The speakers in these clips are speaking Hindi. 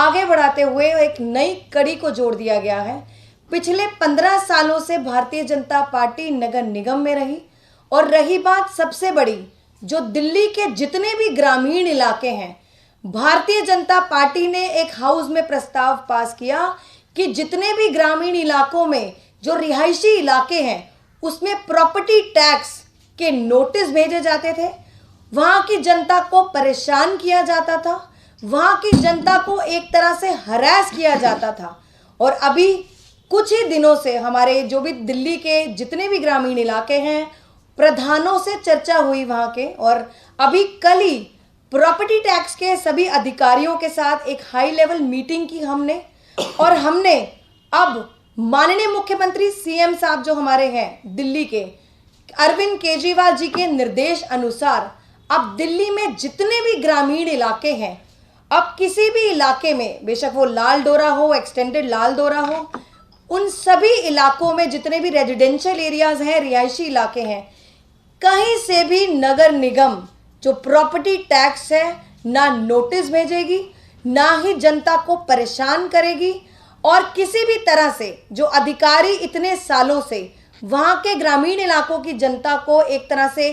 आगे बढ़ाते हुए एक नई कड़ी को जोड़ दिया गया है। पिछले 15 सालों से भारतीय जनता पार्टी नगर निगम में रही, और रही बात सबसे बड़ी, जो दिल्ली के जितने भी ग्रामीण इलाके हैं, भारतीय जनता पार्टी ने एक हाउस में प्रस्ताव पास किया कि जितने भी ग्रामीण इलाकों में जो रिहायशी इलाके हैं उसमें प्रॉपर्टी टैक्स के नोटिस भेजे जाते थे। वहां की जनता को परेशान किया जाता था, वहां की जनता को एक तरह से हरास किया जाता था। और अभी कुछ ही दिनों से हमारे जो भी दिल्ली के जितने भी ग्रामीण इलाके हैं, प्रधानों से चर्चा हुई वहां के, और अभी कल ही प्रॉपर्टी टैक्स के सभी अधिकारियों के साथ एक हाई लेवल मीटिंग की हमने, और हमने अब माननीय मुख्यमंत्री सीएम साहब जो हमारे हैं दिल्ली के, अरविंद केजरीवाल जी के निर्देश अनुसार अब दिल्ली में जितने भी ग्रामीण इलाके हैं, अब किसी भी इलाके में, बेशक वो लाल डोरा हो, एक्सटेंडेड लाल डोरा हो, उन सभी इलाकों में जितने भी रेजिडेंशियल एरियाज हैं, रिहायशी इलाके हैं, कहीं से भी नगर निगम जो प्रॉपर्टी टैक्स है ना नोटिस भेजेगी, ना ही जनता को परेशान करेगी। और किसी भी तरह से जो अधिकारी इतने सालों से वहां के ग्रामीण इलाकों की जनता को एक तरह से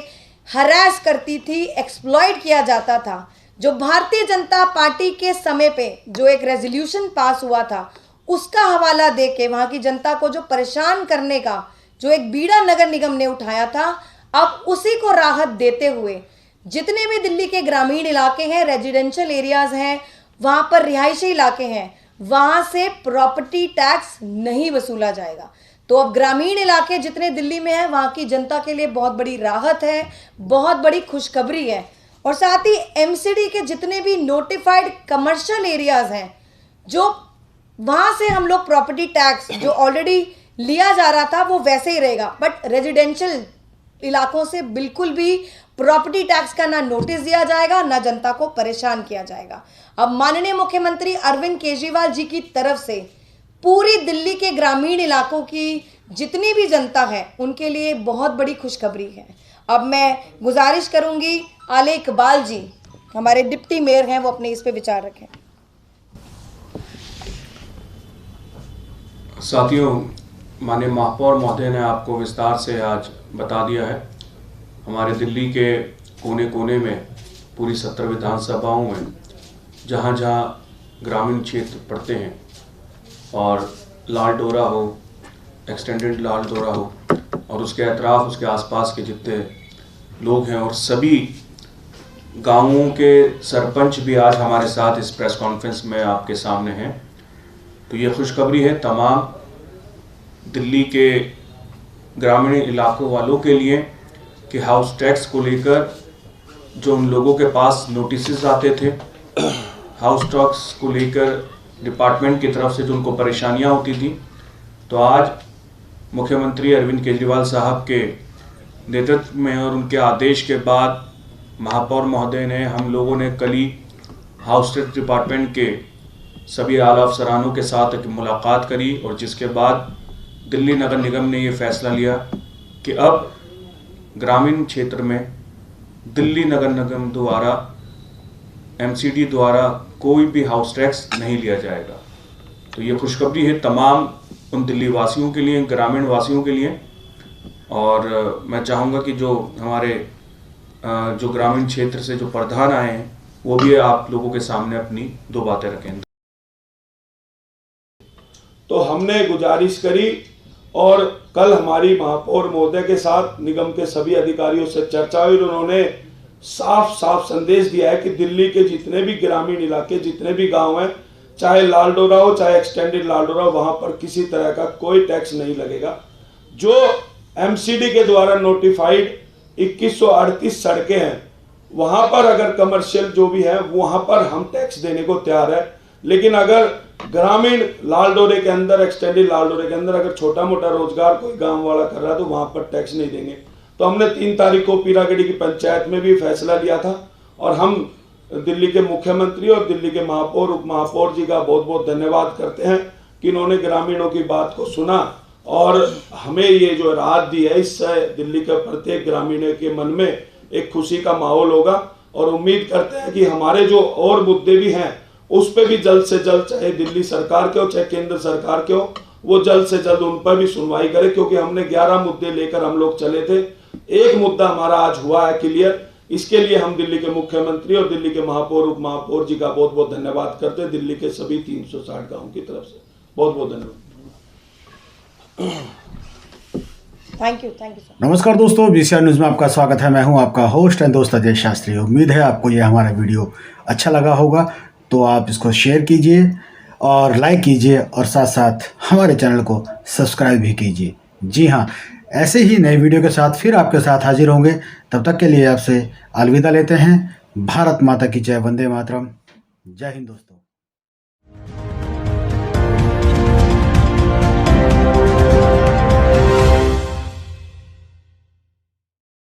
हरास करती थी, एक्सप्लॉइट किया जाता था, जो भारतीय जनता पार्टी के समय पे जो एक रेजोल्यूशन पास हुआ था उसका हवाला देके वहां की जनता को जो परेशान करने का जो एक बीड़ा नगर निगम ने उठाया था, अब उसी को राहत देते हुए जितने भी दिल्ली के ग्रामीण इलाके हैं, रेजिडेंशियल एरियाज हैं, वहां पर रिहायशी इलाके हैं, वहां से प्रॉपर्टी टैक्स नहीं वसूला जाएगा। तो अब ग्रामीण इलाके जितने दिल्ली में हैं, वहां की जनता के लिए बहुत बड़ी राहत है, बहुत बड़ी खुशखबरी है। और साथ ही एमसीडी के जितने भी नोटिफाइड कमर्शियल एरियाज हैं, जो वहां से हम लोग प्रॉपर्टी टैक्स जो ऑलरेडी लिया जा रहा था वो वैसे ही रहेगा, बट रेजिडेंशियल इलाकों से बिल्कुल भी प्रॉपर्टी टैक्स का ना नोटिस दिया जाएगा, ना जनता को परेशान किया जाएगा। अब माननीय मुख्यमंत्री अरविंद केजरीवाल जी की तरफ से पूरी दिल्ली के ग्रामीण इलाकों की जितनी भी जनता है उनके लिए बहुत बड़ी खुशखबरी है। अब मैं गुजारिश करूंगी आले इकबाल जी, हमारे डिप्टी मेयर हैं, वो अपने इस पे विचार रखें। साथियों, माननीय महापौर महोदय ने आपको विस्तार से आज बता दिया है। हमारे दिल्ली के कोने कोने में, पूरी 17 विधानसभाओं में जहाँ जहाँ ग्रामीण क्षेत्र पड़ते हैं, और लाल डोरा हो, एक्सटेंडेड लाल डोरा हो, और उसके अतराफ, उसके आसपास के जितने लोग हैं, और सभी गांवों के सरपंच भी आज हमारे साथ इस प्रेस कॉन्फ्रेंस में आपके सामने हैं। तो ये खुशखबरी है तमाम दिल्ली के ग्रामीण इलाकों वालों के लिए कि हाउस टैक्स को लेकर जो उन लोगों के पास नोटिस आते थे, हाउस टैक्स को लेकर डिपार्टमेंट की तरफ से जो उनको परेशानियां होती थी, तो आज मुख्यमंत्री अरविंद केजरीवाल साहब के नेतृत्व में और उनके आदेश के बाद महापौर महोदय ने, हम लोगों ने कल ही हाउस टैक्स डिपार्टमेंट के सभी आला अफसरानों के साथ एक मुलाकात करी, और जिसके बाद दिल्ली नगर निगम ने ये फैसला लिया कि अब ग्रामीण क्षेत्र में दिल्ली नगर निगम द्वारा, एमसीडी द्वारा कोई भी हाउस टैक्स नहीं लिया जाएगा। तो ये खुशखबरी है तमाम उन दिल्ली वासियों के लिए, ग्रामीण वासियों के लिए। और मैं चाहूँगा कि जो हमारे जो ग्रामीण क्षेत्र से जो प्रधान आए हैं वो भी आप लोगों के सामने अपनी दो बातें रखें। तो हमने गुजारिश करी, और कल हमारी महापौर महोदय के साथ निगम के सभी अधिकारियों से चर्चा हुई, उन्होंने साफ साफ संदेश दिया है कि दिल्ली के जितने भी ग्रामीण इलाके, जितने भी गांव हैं, चाहे लाल डोरा हो, चाहे एक्सटेंडेड लाल डोरा हो, वहां पर किसी तरह का कोई टैक्स नहीं लगेगा। जो एमसीडी के द्वारा नोटिफाइड 2138 सड़कें हैं, वहां पर अगर कमर्शियल जो भी है वहां पर हम टैक्स देने को तैयार है। लेकिन अगर ग्रामीण लाल डोरे के अंदर, एक्सटेंडेड लाल डोरे के अंदर अगर छोटा मोटा रोजगार कोई गांव वाला कर रहा है तो वहां पर टैक्स नहीं देंगे। तो हमने 3 तारीख को पीरागढ़ी की पंचायत में भी फैसला लिया था, और हम दिल्ली के मुख्यमंत्री और दिल्ली के महापौर, उप महापौर जी का बहुत बहुत धन्यवाद करते हैं कि इन्होंने ग्रामीणों की बात को सुना और हमें ये जो राहत दी है। इससे दिल्ली के प्रत्येक ग्रामीण के मन में एक खुशी का माहौल होगा, और उम्मीद करते हैं कि हमारे जो और मुद्दे भी हैं उस पर भी जल्द से जल्द, चाहे दिल्ली सरकार के हो चाहे केंद्र सरकार के हो, वो जल्द से जल्द उन पर भी सुनवाई करे, क्योंकि हमने 11 मुद्दे लेकर हम लोग चले थे। एक मुद्दा हमारा आज हुआ है क्लियर। इसके लिए हम दिल्ली के मुख्यमंत्री और दिल्ली के महापौर, उप महापौर जी का बहुत बहुत धन्यवाद करते हैं, दिल्ली के सभी 360 गाँव की तरफ से बहुत बहुत धन्यवाद। Thank you sir. नमस्कार दोस्तों, बीसीआर न्यूज़ में आपका स्वागत है। मैं हूं आपका होस्ट एंड दोस्त अजय शास्त्री। उम्मीद है आपको यह हमारा वीडियो अच्छा लगा होगा, तो आप इसको शेयर कीजिए और लाइक कीजिए और साथ साथ हमारे चैनल को सब्सक्राइब भी कीजिए। जी हाँ, ऐसे ही नए वीडियो के साथ फिर आपके साथ हाजिर होंगे। तब तक के लिए आपसे अलविदा लेते हैं। भारत माता की जय, वंदे मातरम। जय हिंद दोस्तों।